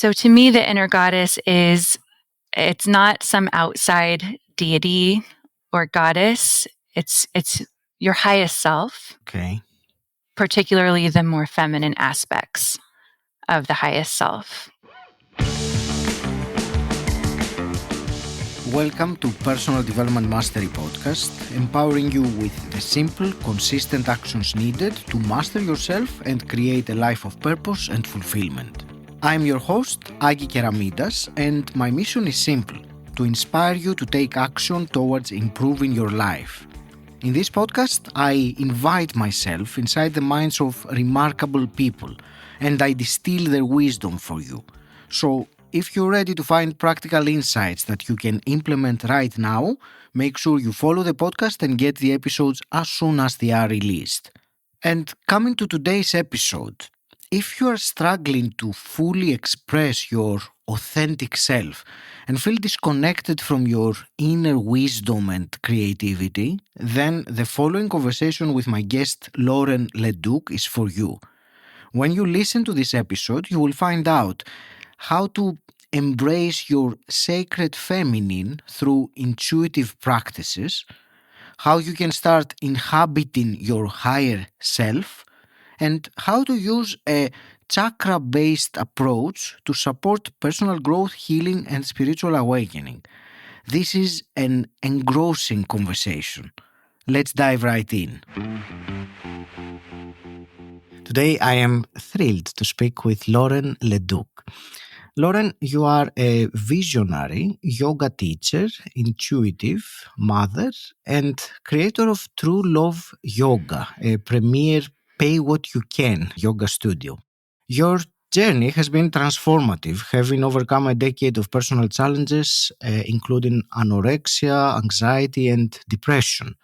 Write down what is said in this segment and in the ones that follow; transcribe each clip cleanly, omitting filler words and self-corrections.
So to me, the inner goddess it's not some outside deity or goddess. It's your highest self. Okay. Particularly the more feminine aspects of the highest self. Welcome to Personal Development Mastery Podcast, empowering you with the simple, consistent actions needed to master yourself and create a life of purpose and fulfillment. I'm your host, Agi Keramidas, and my mission is simple: to inspire you to take action towards improving your life. In this podcast, I invite myself inside the minds of remarkable people, and I distill their wisdom for you. So, if you're ready to find practical insights that you can implement right now, make sure you follow the podcast and get the episodes as soon as they are released. And coming to today's episode, if you are struggling to fully express your authentic self and feel disconnected from your inner wisdom and creativity, then the following conversation with my guest Lauren Leduc is for you. When you listen to this episode, you will find out how to embrace your sacred feminine through intuitive practices, how you can start inhabiting your higher self, and how to use a chakra-based approach to support personal growth, healing, and spiritual awakening. This is an engrossing conversation. Let's dive right in. Today, I am thrilled to speak with Lauren Leduc. Lauren, you are a visionary yoga teacher, intuitive mother, and creator of True Love Yoga, a premier pay what you can yoga studio. Your journey has been transformative, having overcome a decade of personal challenges, including anorexia, anxiety, and depression.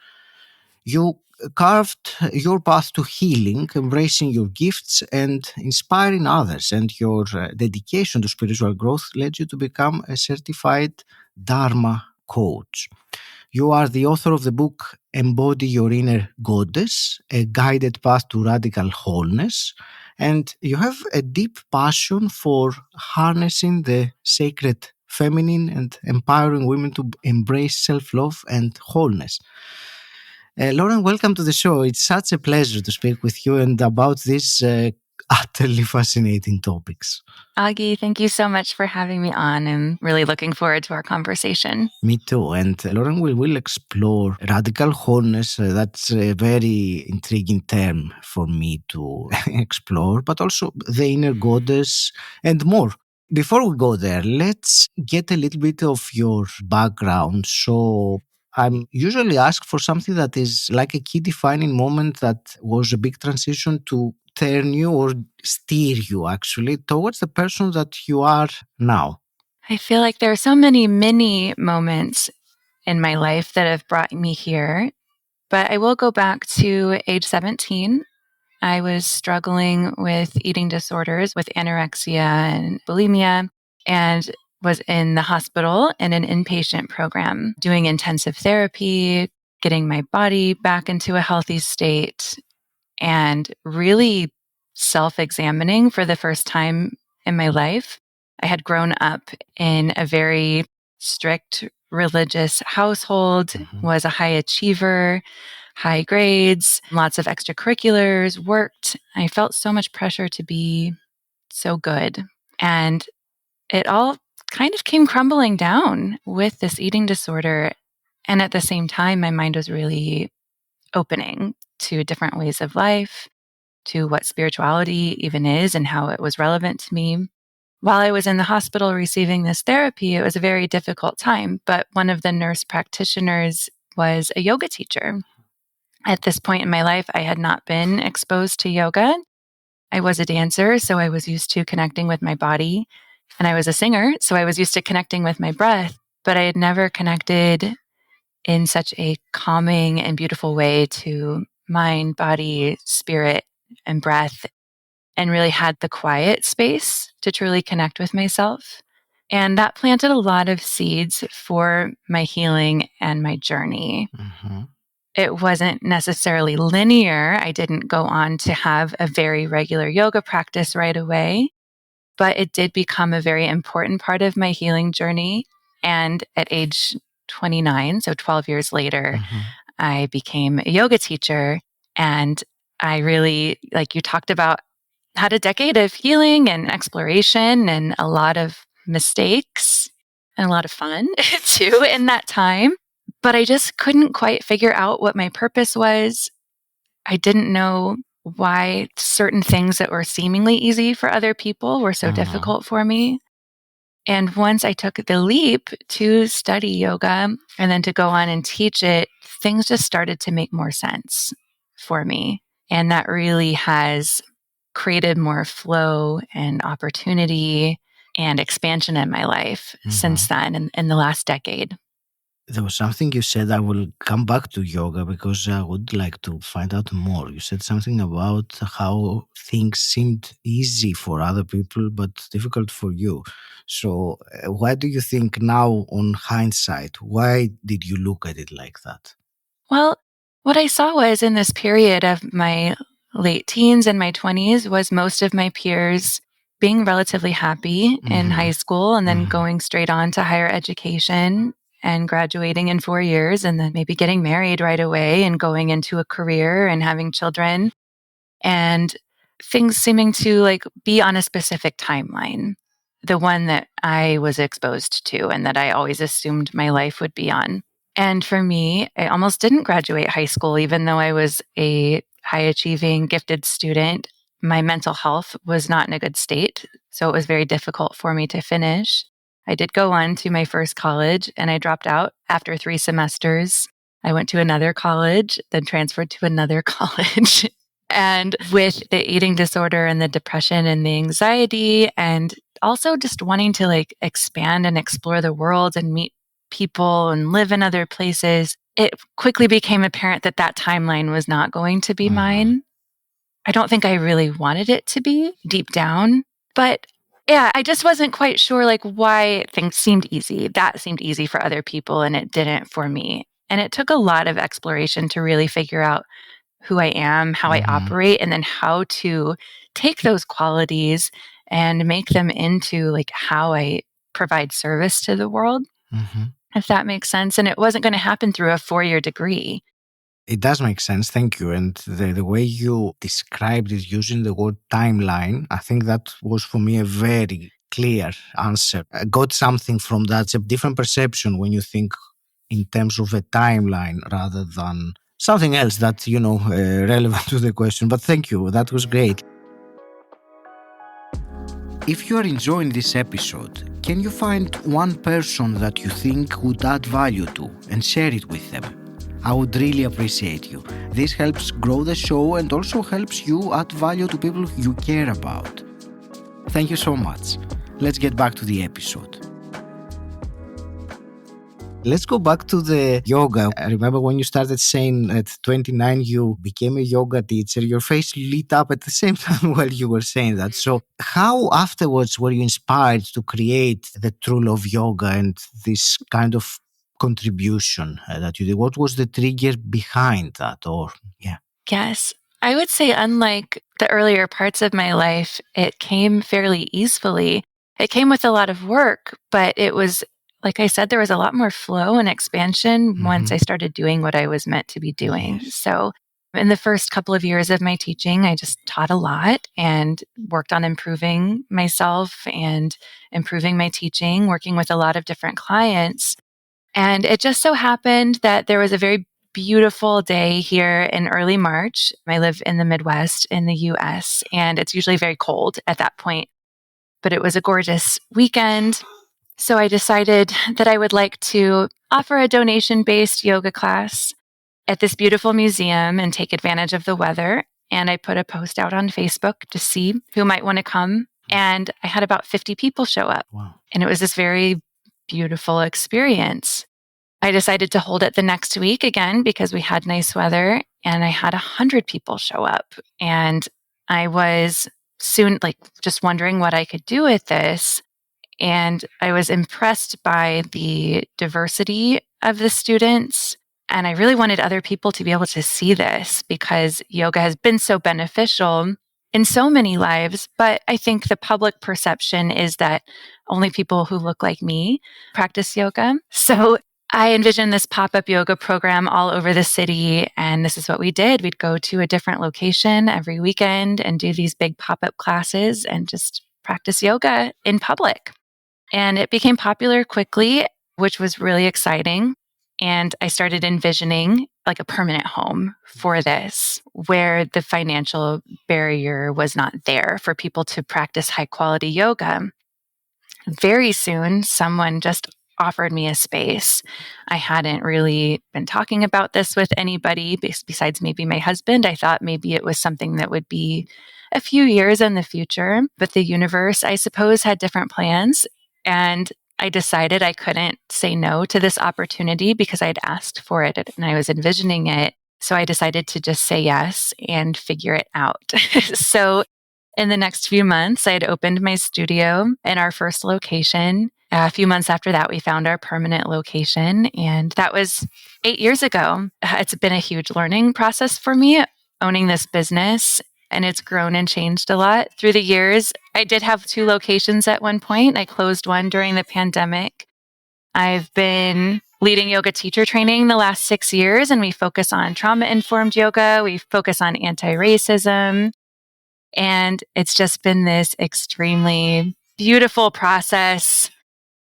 You carved your path to healing, embracing your gifts and inspiring others, and your dedication to spiritual growth led you to become a certified Dharma coach. You are the author of the book Embody Your Inner Goddess, a guided path to radical wholeness, and you have a deep passion for harnessing the sacred feminine and empowering women to embrace self-love and wholeness. Lauren, welcome to the show. It's such a pleasure to speak with you and about these utterly fascinating topics. Agi, thank you so much for having me on. I'm really looking forward to our conversation. Me too. And Lauren, we will explore radical wholeness. That's a very intriguing term for me to explore, but also the inner goddess and more. Before we go there, let's get a little bit of your background. So I'm usually asked for something that is like a key defining moment that was a big transition to turn you or steer you actually towards the person that you are now. I feel like there are so many mini moments in my life that have brought me here, but I will go back to age 17. I was struggling with eating disorders, with anorexia and bulimia, and was in the hospital in an inpatient program, doing intensive therapy, getting my body back into a healthy state, and really self-examining for the first time in my life. I had grown up in a very strict religious household, was a high achiever, high grades, lots of extracurriculars, worked. I felt so much pressure to be so good. And it all kind of came crumbling down with this eating disorder. And at the same time, my mind was really opening to different ways of life, to what spirituality even is and how it was relevant to me. While I was in the hospital receiving this therapy, it was a very difficult time, but one of the nurse practitioners was a yoga teacher. At this point in my life, I had not been exposed to yoga. I was a dancer, so I was used to connecting with my body, and I was a singer, so I was used to connecting with my breath, but I had never connected in such a calming and beautiful way to mind, body, spirit, and breath, and really had the quiet space to truly connect with myself. And that planted a lot of seeds for my healing and my journey. It wasn't necessarily linear. I didn't go on to have a very regular yoga practice right away, but it did become a very important part of my healing journey. And at age 29, so 12 years later, I became a yoga teacher. And I really, like you talked about, had a decade of healing and exploration and a lot of mistakes and a lot of fun too in that time. But I just couldn't quite figure out what my purpose was. I didn't know why certain things that were seemingly easy for other people were so difficult for me. And once I took the leap to study yoga and then to go on and teach it, things just started to make more sense for me. And that really has created more flow and opportunity and expansion in my life since then in the last decade. There was something you said. I will come back to yoga because I would like to find out more. You said something about how things seemed easy for other people but difficult for you. So why do you think now, on hindsight, why did you look at it like that? Well, what I saw was in this period of my late teens and my 20s was most of my peers being relatively happy in high school and then going straight on to higher education and graduating in 4 years and then maybe getting married right away and going into a career and having children and things seeming to like be on a specific timeline, the one that I was exposed to and that I always assumed my life would be on. And for me, I almost didn't graduate high school, even though I was a high achieving, gifted student. My mental health was not in a good state, so it was very difficult for me to finish. I did go on to my first college and I dropped out after 3 semesters. I went to another college, then transferred to another college. And with the eating disorder and the depression and the anxiety, and also just wanting to like expand and explore the world and meet people and live in other places, it quickly became apparent that that timeline was not going to be mine. I don't think I really wanted it to be deep down, but yeah, I just wasn't quite sure like why things seemed easy. That seemed easy for other people and it didn't for me. And it took a lot of exploration to really figure out who I am, how I operate, and then how to take those qualities and make them into like how I provide service to the world, if that makes sense. And it wasn't going to happen through a 4-year degree. It does make sense, thank you. And the way you described it using the word timeline, I think that was for me a very clear answer. I got something from that. It's a different perception when you think in terms of a timeline rather than something else that's, relevant to the question. But thank you. That was great. If you are enjoying this episode, can you find one person that you think would add value to and share it with them? I would really appreciate you. This helps grow the show and also helps you add value to people you care about. Thank you so much. Let's get back to the episode. Let's go back to the yoga. I remember when you started saying at 29 you became a yoga teacher, your face lit up at the same time while you were saying that. So how afterwards were you inspired to create the True Love Yoga and this kind of contribution that you did? What was the trigger behind that? Yes. I would say unlike the earlier parts of my life, it came fairly easily. It came with a lot of work, but it was, like I said, there was a lot more flow and expansion once I started doing what I was meant to be doing. Yes. So in the first couple of years of my teaching, I just taught a lot and worked on improving myself and improving my teaching, working with a lot of different clients. And it just so happened that there was a very beautiful day here in early March. I live in the Midwest in the US, and it's usually very cold at that point. But it was a gorgeous weekend. So I decided that I would like to offer a donation-based yoga class at this beautiful museum and take advantage of the weather. And I put a post out on Facebook to see who might want to come. And I had about 50 people show up. Wow. And it was this very beautiful experience. I decided to hold it the next week again because we had nice weather, and I had 100 people show up. And I was soon just wondering what I could do with this. And I was impressed by the diversity of the students. And I really wanted other people to be able to see this because yoga has been so beneficial in so many lives, but I think the public perception is that only people who look like me practice yoga. So I envisioned this pop-up yoga program all over the city, and this is what we did. We'd go to a different location every weekend and do these big pop-up classes and just practice yoga in public. And it became popular quickly, which was really exciting. And I started envisioning like a permanent home for this, where the financial barrier was not there for people to practice high quality yoga. Very soon, someone just offered me a space. I hadn't really been talking about this with anybody besides maybe my husband. I thought maybe it was something that would be a few years in the future, but the universe, I suppose, had different plans. And I decided I couldn't say no to this opportunity because I'd asked for it and I was envisioning it. So I decided to just say yes and figure it out. So in the next few months, I had opened my studio in our first location. A few months after that, we found our permanent location, and that was 8 years ago. It's been a huge learning process for me, owning this business, and it's grown and changed a lot through the years. I did have 2 locations at one point. I closed one during the pandemic. I've been leading yoga teacher training the last 6 years, and we focus on trauma-informed yoga. We focus on anti-racism. And it's just been this extremely beautiful process,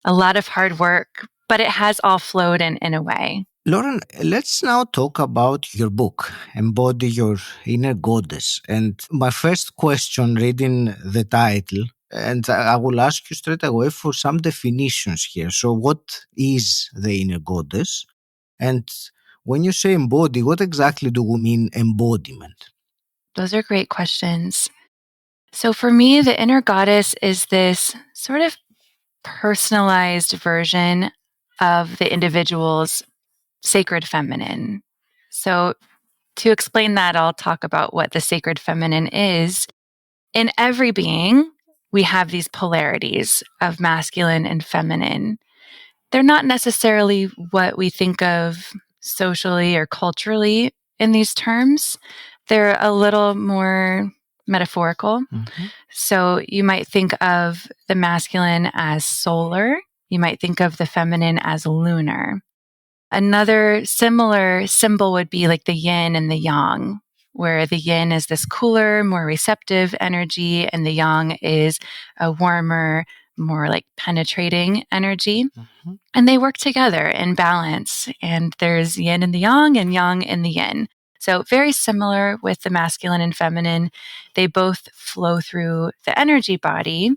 a lot of hard work, but it has all flowed in a way. Lauren, let's now talk about your book, Embody Your Inner Goddess. And my first question, reading the title, and I will ask you straight away for some definitions here. So, what is the inner goddess? And when you say embody, what exactly do we mean embodiment? Those are great questions. So for me, the inner goddess is this sort of personalized version of the individual's sacred feminine. So to explain that, I'll talk about what the sacred feminine is. In every being, we have these polarities of masculine and feminine. They're not necessarily what we think of socially or culturally in these terms. They're a little more metaphorical. Mm-hmm. So you might think of the masculine as solar. You might think of the feminine as lunar. Another similar symbol would be like the yin and the yang, where the yin is this cooler, more receptive energy, and the yang is a warmer, more like penetrating energy. Mm-hmm. And they work together in balance. And there's yin in the yang and yang in the yin. So very similar with the masculine and feminine. They both flow through the energy body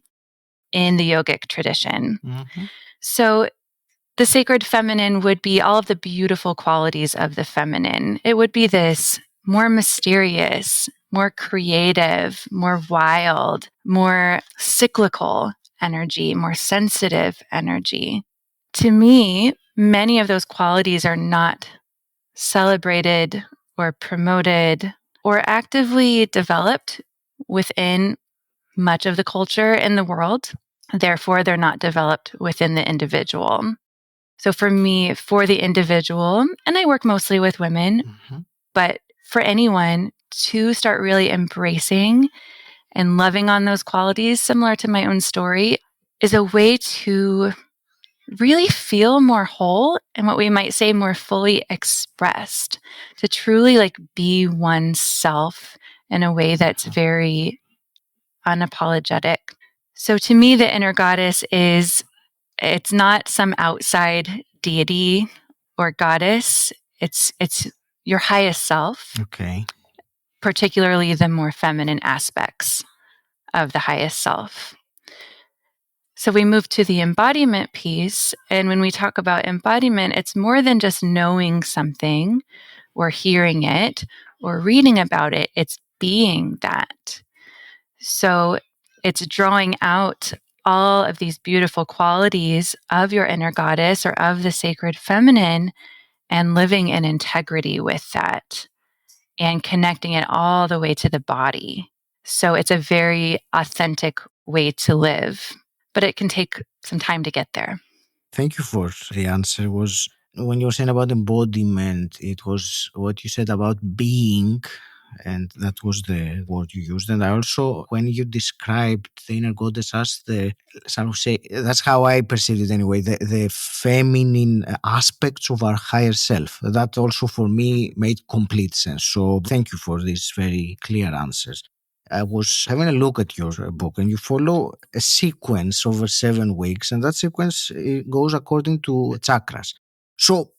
in the yogic tradition. Mm-hmm. So the sacred feminine would be all of the beautiful qualities of the feminine. It would be this more mysterious, more creative, more wild, more cyclical energy, more sensitive energy. To me, many of those qualities are not celebrated or promoted or actively developed within much of the culture in the world. Therefore, they're not developed within the individual. So for me, for the individual, and I work mostly with women, mm-hmm. but for anyone to start really embracing and loving on those qualities, similar to my own story, is a way to really feel more whole and what we might say more fully expressed, to truly like be oneself in a way that's very unapologetic. So to me, the inner goddess it's not some outside deity or goddess. It's your highest self. Okay. Particularly the more feminine aspects of the highest self. So we move to the embodiment piece. And when we talk about embodiment, it's more than just knowing something or hearing it or reading about it. It's being that. So it's drawing out all of these beautiful qualities of your inner goddess or of the sacred feminine and living in integrity with that and connecting it all the way to the body. So it's a very authentic way to live, but it can take some time to get there. Thank you for the answer. Was when you were saying about embodiment, it was what you said about being and that was the word you used. And I also, when you described the inner goddess as the, shall we say, that's how I perceived it anyway, the feminine aspects of our higher self. That also for me made complete sense. So thank you for these very clear answers. I was having a look at your book, and you follow a sequence over 7 weeks, and that sequence goes according to chakras. So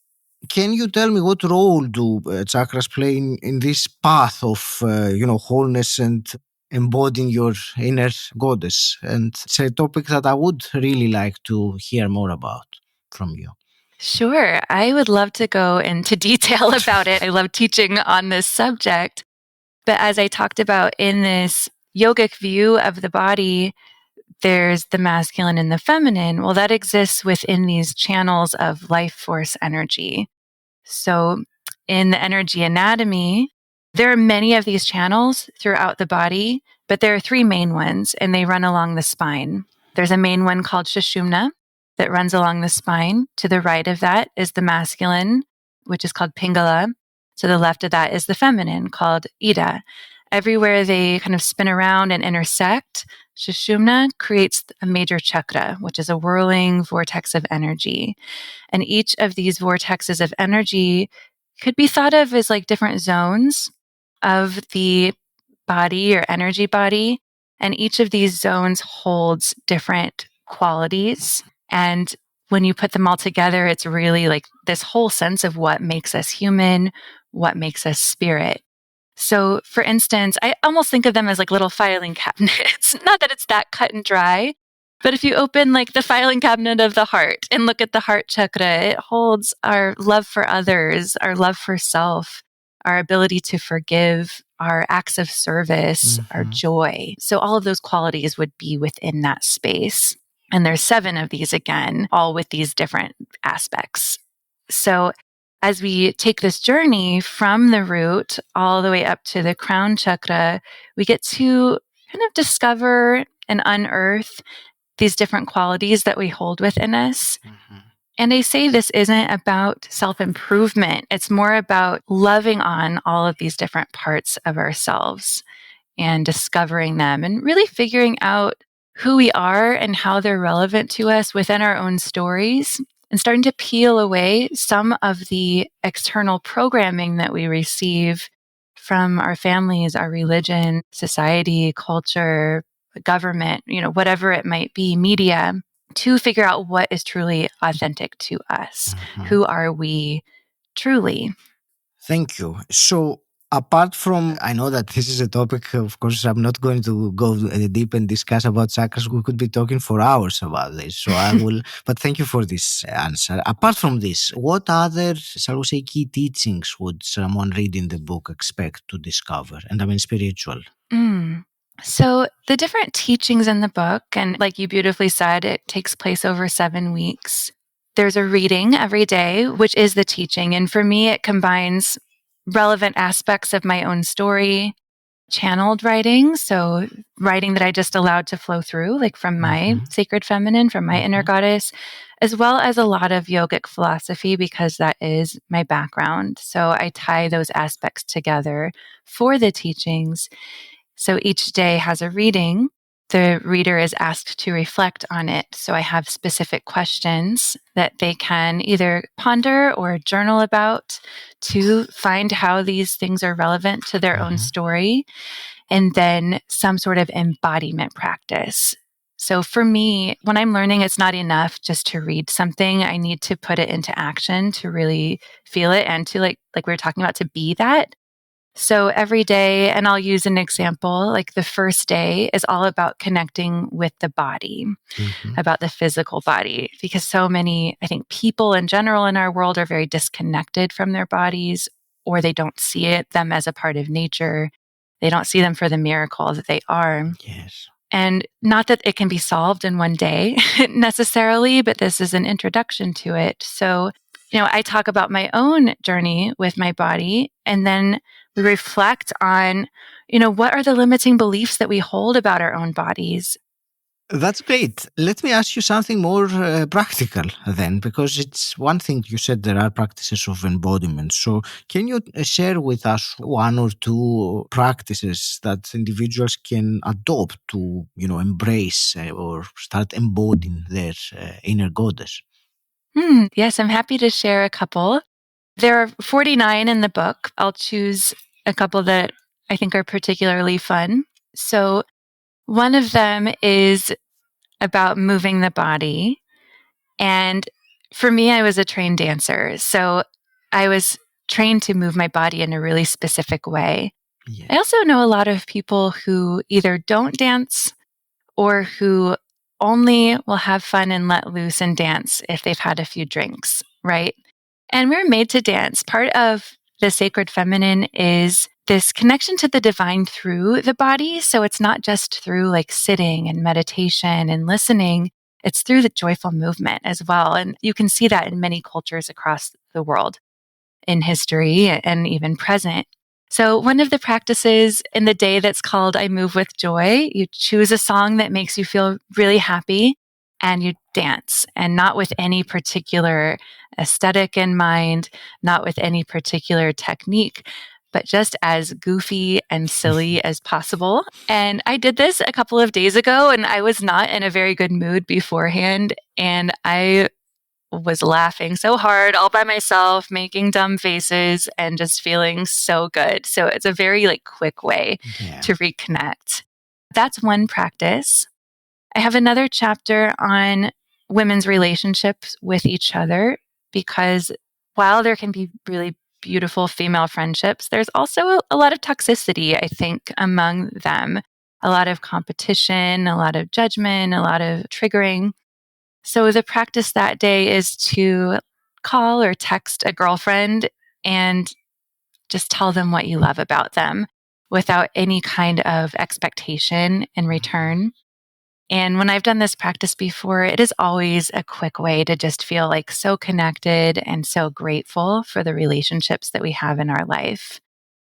can you tell me what role do chakras play in this path of, wholeness and embodying your inner goddess? And it's a topic that I would really like to hear more about from you. Sure. I would love to go into detail about it. I love teaching on this subject. But as I talked about in this yogic view of the body, there's the masculine and the feminine. Well, that exists within these channels of life force energy. So in the energy anatomy, there are many of these channels throughout the body, but there are 3 main ones, and they run along the spine. There's a main one called Sushumna that runs along the spine. To the right of that is the masculine, which is called Pingala. To the left of that is the feminine, called Ida. Everywhere they kind of spin around and intersect, Sushumna creates a major chakra, which is a whirling vortex of energy. And each of these vortexes of energy could be thought of as like different zones of the body or energy body. And each of these zones holds different qualities. And when you put them all together, it's really like this whole sense of what makes us human, what makes us spirit. So, for instance, I almost think of them as like little filing cabinets. Not that it's that cut and dry, but if you open like the filing cabinet of the heart and look at the heart chakra, it holds our love for others, our love for self, our ability to forgive, our acts of service, our joy. So all of those qualities would be within that space. And there's 7 of these again, all with these different aspects. So as we take this journey from the root all the way up to the crown chakra, we get to kind of discover and unearth these different qualities that we hold within us. And I say this isn't about self-improvement. It's more about loving on all of these different parts of ourselves and discovering them and really figuring out who we are and how they're relevant to us within our own stories, and starting to peel away some of the external programming that we receive from our families, our religion, society, culture, government, whatever it might be, media, to figure out what is truly authentic to us. Who are we truly? Thank you. So, apart from, I know that this is a topic, of course, I'm not going to go deep and discuss about chakras. We could be talking for hours about this. So I will, but thank you for this answer. Apart from this, what other, shall we say, key teachings would someone reading the book expect to discover? And I mean, spiritual. So the different teachings in the book, and like you beautifully said, it takes place over 7 weeks. There's a reading every day, which is the teaching. And for me, it combines relevant aspects of my own story, channeled writing. So writing that I just allowed to flow through, like from my sacred feminine, from my inner goddess, as well as a lot of yogic philosophy, because that is my background. So I tie those aspects together for the teachings. So each day has a reading. The reader is asked to reflect on it. So I have specific questions that they can either ponder or journal about to find how these things are relevant to their own story. And then some sort of embodiment practice. So for me, when I'm learning, it's not enough just to read something. I need to put it into action to really feel it and to like we were talking about, to be that. So every day, and I'll use an example, like the first day is all about connecting with the body, about the physical body, because so many, I think, people in general in our world are very disconnected from their bodies, or they don't see them as a part of nature. They don't see them for the miracle that they are. Yes. And not that it can be solved in one day necessarily, but this is an introduction to it. So, I talk about my own journey with my body, and then we reflect on, what are the limiting beliefs that we hold about our own bodies? That's great. Let me ask you something more practical then, because it's one thing you said there are practices of embodiment. So, can you share with us one or two practices that individuals can adopt to, embrace or start embodying their inner goddess? Yes, I'm happy to share a couple. There are 49 in the book. I'll choose a couple that I think are particularly fun. So, one of them is about moving the body. And for me, I was a trained dancer. So I was trained to move my body in a really specific way. Yeah. I also know a lot of people who either don't dance or who only will have fun and let loose and dance if they've had a few drinks, right? And we're made to dance. Part of the sacred feminine is this connection to the divine through the body. So it's not just through like sitting and meditation and listening, it's through the joyful movement as well. And you can see that in many cultures across the world in history and even present. So, one of the practices in the day that's called I Move with Joy, you choose a song that makes you feel really happy and you dance, and not with any particular aesthetic in mind, not with any particular technique, but just as goofy and silly as possible. And I did this a couple of days ago, and I was not in a very good mood beforehand. And I was laughing so hard all by myself, making dumb faces and just feeling so good. So it's a very like quick way to reconnect. That's one practice. I have another chapter on women's relationships with each other because while there can be really beautiful female friendships, there's also a lot of toxicity, I think, among them. A lot of competition, a lot of judgment, a lot of triggering. So the practice that day is to call or text a girlfriend and just tell them what you love about them without any kind of expectation in return. And when I've done this practice before, it is always a quick way to just feel like so connected and so grateful for the relationships that we have in our life.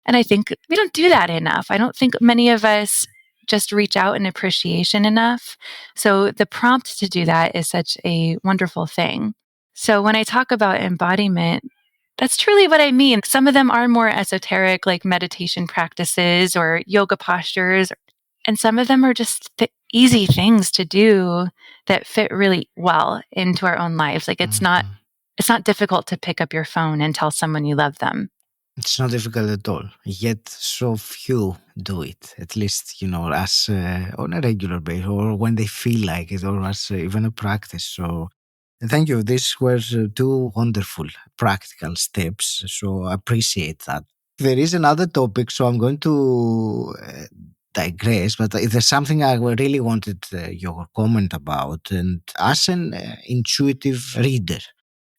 And I think we don't do that enough. I don't think many of us just reach out in appreciation enough. So the prompt to do that is such a wonderful thing. So when I talk about embodiment, that's truly what I mean. Some of them are more esoteric, like meditation practices or yoga postures, and some of them are just easy things to do that fit really well into our own lives. Like it's not difficult to pick up your phone and tell someone you love them. It's not difficult at all, yet so few do it, at least, as on a regular basis or when they feel like it or as even a practice. So thank you. These were two wonderful practical steps. So I appreciate that. There is another topic, so I'm going to digress, but there's something I really wanted your comment about. And as an intuitive reader,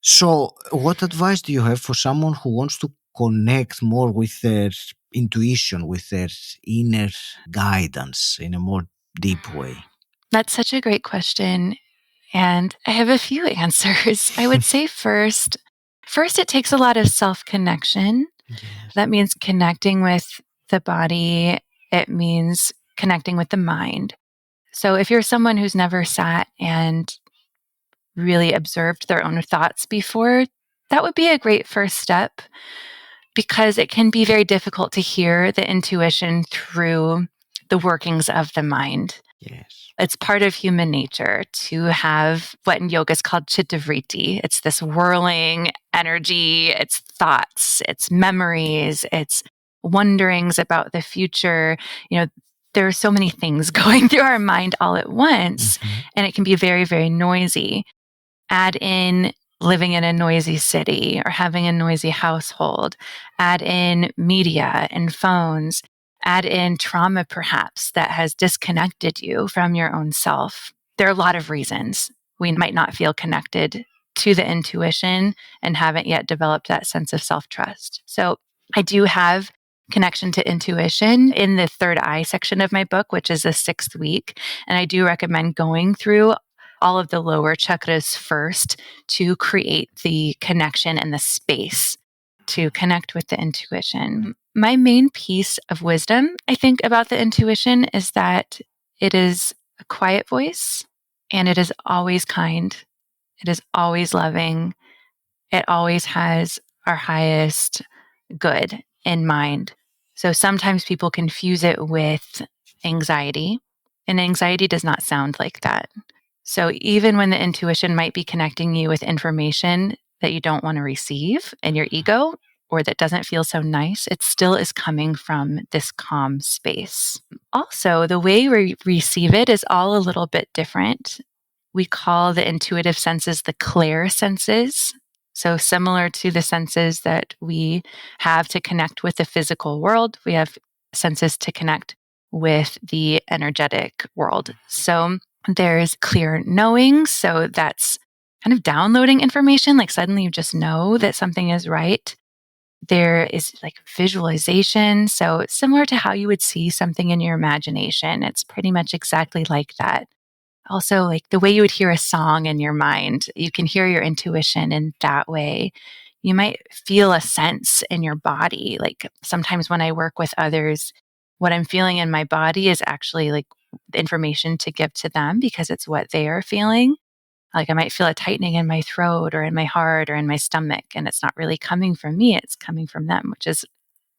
so what advice do you have for someone who wants to connect more with their intuition, with their inner guidance in a more deep way? That's such a great question. And I have a few answers. I would say first, it takes a lot of self-connection. Yes. That means connecting with the body. It means connecting with the mind. So if you're someone who's never sat and really observed their own thoughts before, that would be a great first step because it can be very difficult to hear the intuition through the workings of the mind. Yes. It's part of human nature to have what in yoga is called chitta-vritti. It's this whirling energy, it's thoughts, it's memories, it's wonderings about the future. There are so many things going through our mind all at once, and it can be very, very noisy. Add in living in a noisy city or having a noisy household. Add in media and phones. Add in trauma, perhaps, that has disconnected you from your own self. There are a lot of reasons we might not feel connected to the intuition and haven't yet developed that sense of self-trust. So I do have connection to intuition in the third eye section of my book, which is the 6th week. And I do recommend going through all of the lower chakras first to create the connection and the space to connect with the intuition. My main piece of wisdom, I think, about the intuition is that it is a quiet voice, and it is always kind. It is always loving. It always has our highest good in mind. So sometimes people confuse it with anxiety, and anxiety does not sound like that. So even when the intuition might be connecting you with information that you don't want to receive in your ego, or that doesn't feel so nice, it still is coming from this calm space. Also, the way we receive it is all a little bit different. We call the intuitive senses the clair senses. So, similar to the senses that we have to connect with the physical world, we have senses to connect with the energetic world. So, there's clear knowing. So, that's kind of downloading information, like suddenly you just know that something is right. There is like visualization. So, similar to how you would see something in your imagination, it's pretty much exactly like that. Also, like the way you would hear a song in your mind, you can hear your intuition in that way. You might feel a sense in your body. Like sometimes when I work with others, what I'm feeling in my body is actually like information to give to them because it's what they are feeling. Like I might feel a tightening in my throat or in my heart or in my stomach, and it's not really coming from me, it's coming from them, which is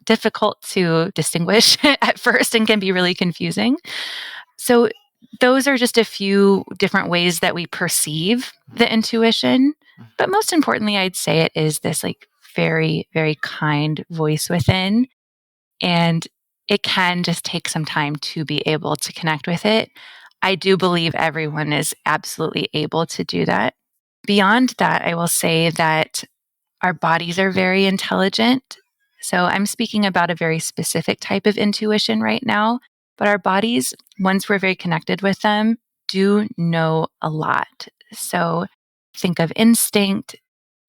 difficult to distinguish at first and can be really confusing. So, those are just a few different ways that we perceive the intuition. But most importantly, I'd say it is this like very, very kind voice within. And it can just take some time to be able to connect with it. I do believe everyone is absolutely able to do that. Beyond that, I will say that our bodies are very intelligent. So I'm speaking about a very specific type of intuition right now. But our bodies, once we're very connected with them, do know a lot. So think of instinct.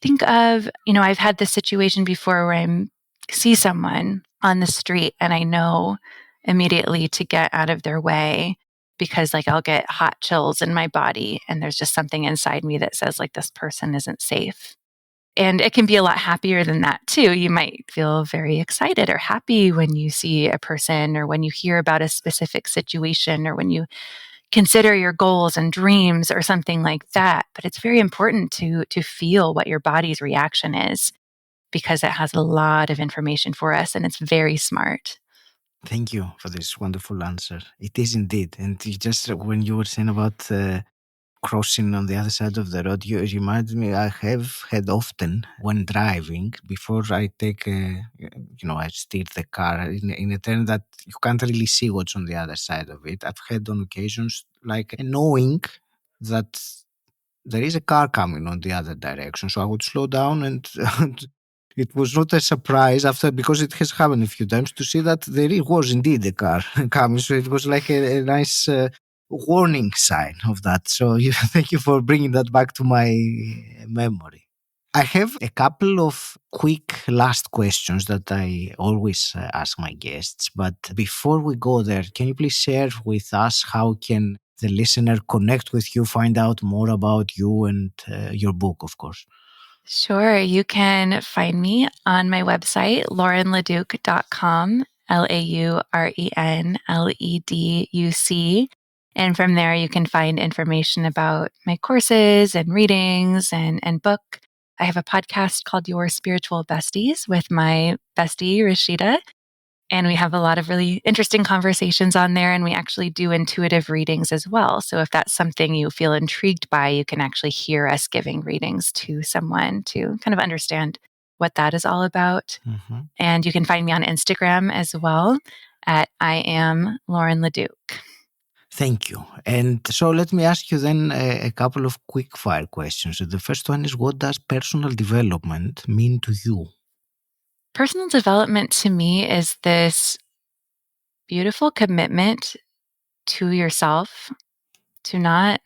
Think of, I've had this situation before where I see someone on the street and I know immediately to get out of their way because like I'll get hot chills in my body and there's just something inside me that says like this person isn't safe. And it can be a lot happier than that too. You might feel very excited or happy when you see a person or when you hear about a specific situation or when you consider your goals and dreams or something like that. But it's very important to feel what your body's reaction is because it has a lot of information for us and it's very smart. Thank you for this wonderful answer. It is indeed. And just when you were saying about crossing on the other side of the road, you reminded me I have had often when driving, before I take, I steer the car in a turn that you can't really see what's on the other side of it. I've had on occasions like knowing that there is a car coming on the other direction. So I would slow down and it was not a surprise after, because it has happened a few times, to see that there was indeed a car coming. So it was like a nice warning sign of that. So thank you for bringing that back to my memory. I have a couple of quick last questions that I always ask my guests. But before we go there, can you please share with us how can the listener connect with you, find out more about you and your book, of course? Sure. You can find me on my website, laurenleduc.com, LaurenLeduc. And from there, you can find information about my courses and readings and book. I have a podcast called Your Spiritual Besties with my bestie, Rashida. And we have a lot of really interesting conversations on there. And we actually do intuitive readings as well. So if that's something you feel intrigued by, you can actually hear us giving readings to someone to kind of understand what that is all about. Mm-hmm. And you can find me on Instagram as well at I am Lauren Leduc. Thank you. And so let me ask you then a couple of quick fire questions. The first one is, what does personal development mean to you? Personal development to me is this beautiful commitment to yourself, to not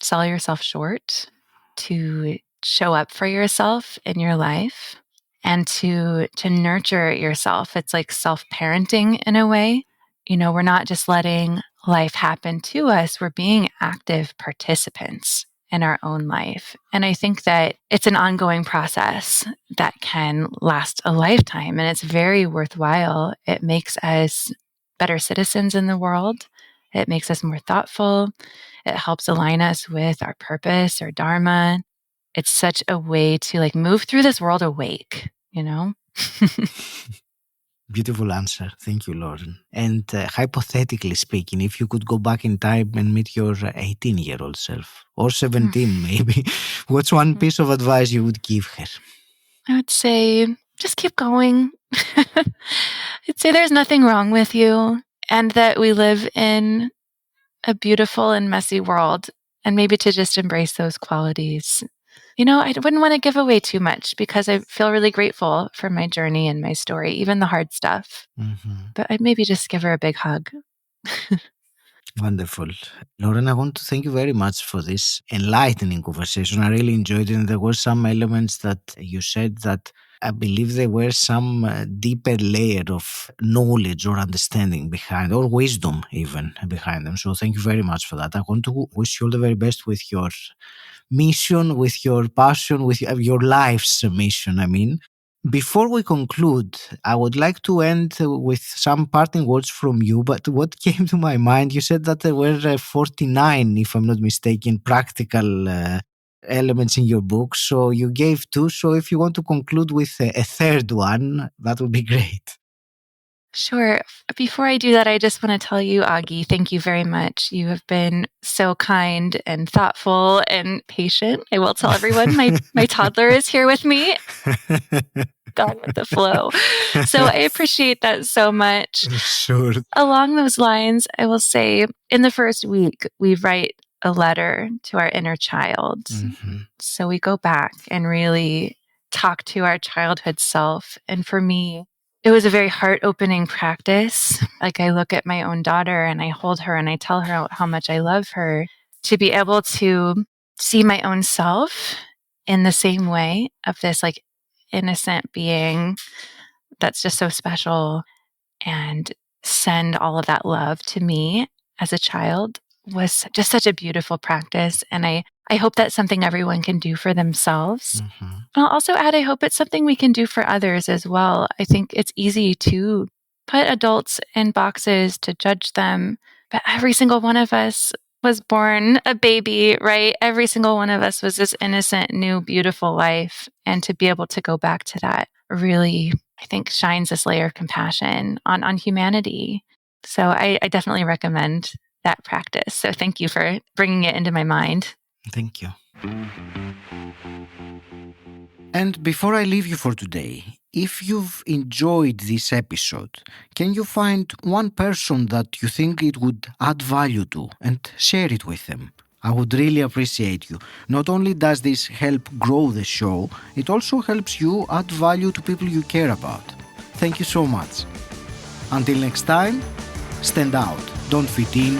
sell yourself short, to show up for yourself in your life, and to nurture yourself. It's like self-parenting in a way. We're not just letting life happen to us, we're being active participants in our own life. And I think that it's an ongoing process that can last a lifetime, and it's very worthwhile. It makes us better citizens in the world. It makes us more thoughtful. It helps align us with our purpose or Dharma. It's such a way to like move through this world awake, you know? Beautiful answer. Thank you, Lauren. And hypothetically speaking, if you could go back in time and meet your 18-year-old self, or 17 maybe, what's one piece of advice you would give her? I would say, just keep going. I'd say there's nothing wrong with you and that we live in a beautiful and messy world, and maybe to just embrace those qualities. You know, I wouldn't want to give away too much because I feel really grateful for my journey and my story, even the hard stuff. But I'd maybe just give her a big hug. Wonderful. Lauren, I want to thank you very much for this enlightening conversation. I really enjoyed it. And there were some elements that you said that I believe there were some deeper layer of knowledge or understanding behind, or wisdom even behind them. So thank you very much for that. I want to wish you all the very best with your mission, with your passion, with your life's mission, I mean. Before we conclude, I would like to end with some parting words from you. But what came to my mind, you said that there were 49, if I'm not mistaken, practical elements in your book. So you gave 2. So if you want to conclude with a third one, that would be great. Sure. Before I do that, I just want to tell you, Augie, thank you very much. You have been so kind and thoughtful and patient. I will tell everyone my toddler is here with me. Gone with the flow. So I appreciate that so much. Sure. Along those lines, I will say in the first week, we write a letter to our inner child. So we go back and really talk to our childhood self. And for me, it was a very heart-opening practice. Like I look at my own daughter and I hold her and I tell her how much I love her. To be able to see my own self in the same way of this like innocent being that's just so special and send all of that love to me as a child was just such a beautiful practice. And I hope that's something everyone can do for themselves. And I'll also add, I hope it's something we can do for others as well. I think it's easy to put adults in boxes, to judge them, but every single one of us was born a baby, right? Every single one of us was this innocent, new, beautiful life. And to be able to go back to that really, I think, shines this layer of compassion on humanity. So I definitely recommend that practice. So thank you for bringing it into my mind. Thank you. And before I leave you for today, if you've enjoyed this episode, can you find one person that you think it would add value to and share it with them? I would really appreciate you. Not only does this help grow the show, it also helps you add value to people you care about. Thank you so much. Until next time, stand out, don't fit in,